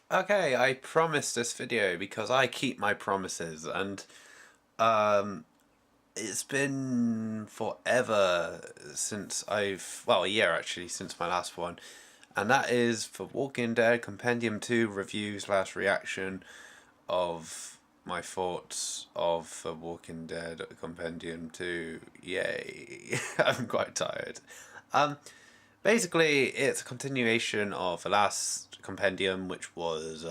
Okay, I promised this video because I keep my promises, and um, it's been forever since well, a year actually since my last one, and that is for Walking Dead Compendium 2 review slash reaction of my thoughts of the Walking Dead Compendium 2. Yay! I'm quite tired. Um, Basically, it's a continuation of the last compendium, which was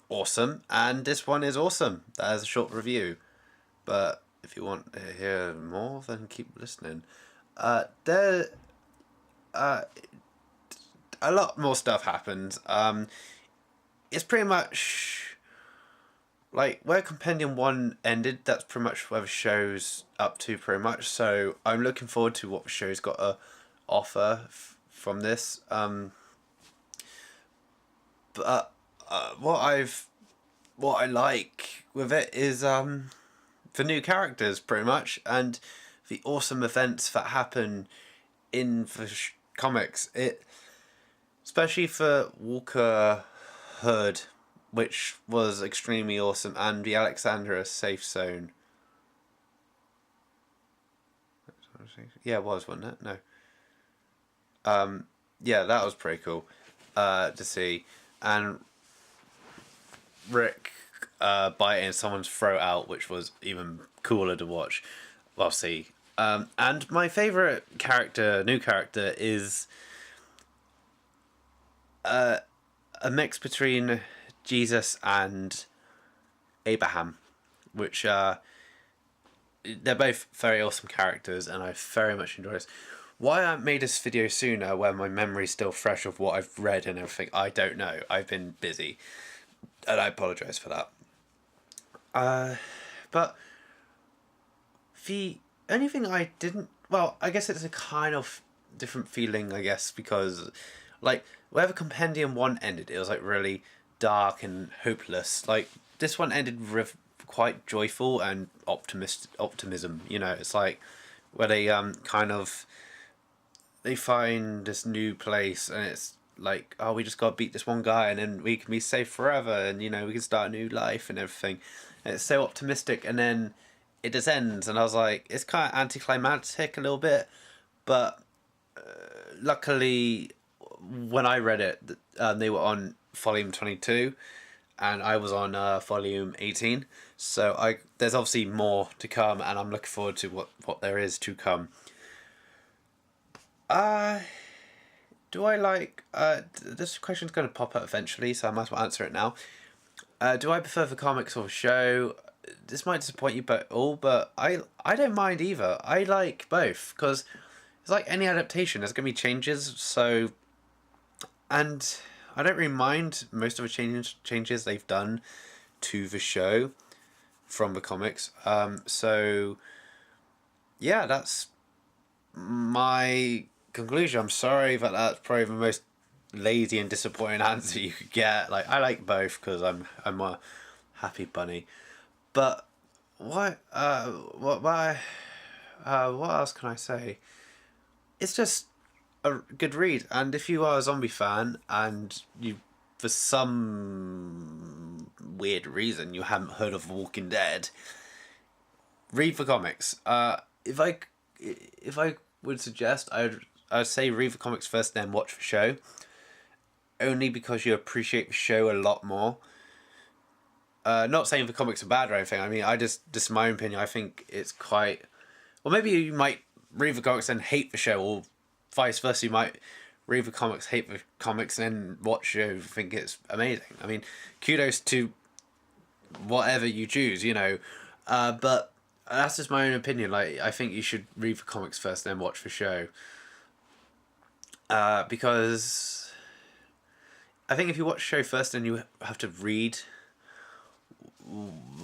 awesome, and this one is awesome. That is a short review, but if you want to hear more, then keep listening. There, uh, a lot more stuff happens. It's pretty much like where Compendium 1 ended, that's pretty much where the show's up to, pretty much. So I'm looking forward to what the show's got to offer from this. But what I like with it is the new characters, pretty much, and the awesome events that happen in the comics. It, especially for Walker Hood, which was extremely awesome, and the Alexandria safe zone. Yeah, it was, wasn't it? No. Yeah, that was pretty cool to see, and Rick biting someone's throat out, which was even cooler to watch. Well, see. And my favorite character, new character, is a mix between Jesus and Abraham, which they're both very awesome characters, and I very much enjoy this. Why I haven't made this video sooner, when my memory's still fresh of what I've read and everything, I don't know. I've been busy, and I apologise for that. But the only thing I didn't, well, I guess it's a kind of different feeling, I guess, because like where the Compendium 1 ended, it was like really dark and hopeless. Like this one ended with quite joyful and optimism. You know, it's like where they kind of they find this new place, and it's like, oh, we just gotta beat this one guy and then we can be safe forever, and you know, we can start a new life and everything. And it's so optimistic, and then it just ends, and I was like, it's kind of anticlimactic a little bit, but luckily when I read it, they were on volume 22 and I was on volume 18, so I there's obviously more to come, and I'm looking forward to what there is to come. uh do I like this question's going to pop up eventually, so I might as well answer it now. Do I prefer the comics or the show? This might disappoint you but all, but I don't mind either. I like both, because it's like any adaptation, there's going to be changes, so, and I don't really mind most of the changes they've done to the show from the comics. So yeah, that's my conclusion. I'm sorry that that's probably the most lazy and disappointing answer you could get. Like, I like both because I'm a happy bunny. But what else can I say? It's just a good read, and if you are a zombie fan and you, for some weird reason, you haven't heard of Walking Dead, read the comics. If I would suggest, I'd say read the comics first, then watch the show. Only because you appreciate the show a lot more. Not saying the comics are bad or anything. I mean, this is my opinion. I think it's quite. Well, maybe you might read the comics and hate the show, or vice versa. You might read the comics, hate the comics, and then watch the show, think it's amazing. I mean, kudos to whatever you choose, you know. But that's just my own opinion. Like, I think you should read the comics first, then watch the show. Because I think if you watch the show first, then you have to read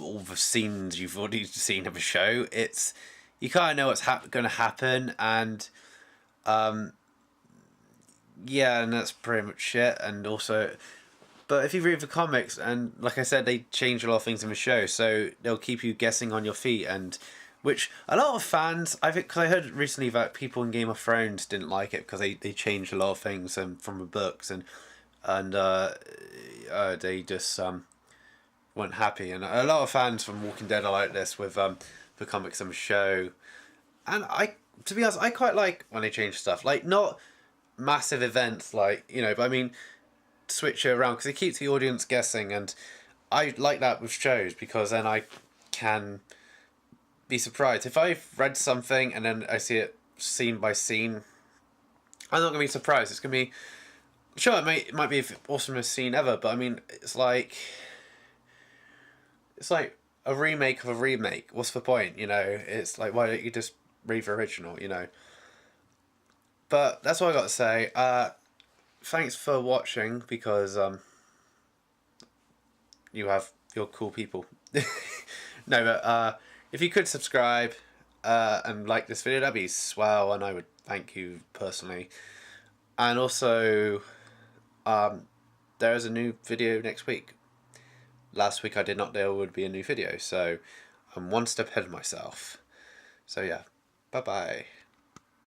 all the scenes you've already seen of a show. It's, you kind of know what's going to happen, and yeah, and that's pretty much it. And also, but if you read the comics, and like I said, they change a lot of things in the show, so they'll keep you guessing on your feet, and which a lot of fans, I think, cause I heard recently that people in Game of Thrones didn't like it because they changed a lot of things from the books, and and they just weren't happy. And a lot of fans from Walking Dead are like this with the comics and show. And to be honest, I quite like when they change stuff. Like, not massive events, like, you know, but I mean, switch it around because it keeps the audience guessing, and I like that with shows because then I can be surprised. If I've read something and then I see it scene by scene, I'm not gonna be surprised. It's gonna be, sure, it might be the awesomest scene ever, but I mean, it's like a remake of a remake. What's the point? You know, it's like, why don't you just read the original? You know. But that's all I got to say. Thanks for watching because you're cool people. No, but if you could subscribe and like this video, that'd be swell, and I would thank you personally. And also, there is a new video next week. Last week I did not know there would be a new video, so I'm one step ahead of myself. So yeah, bye bye.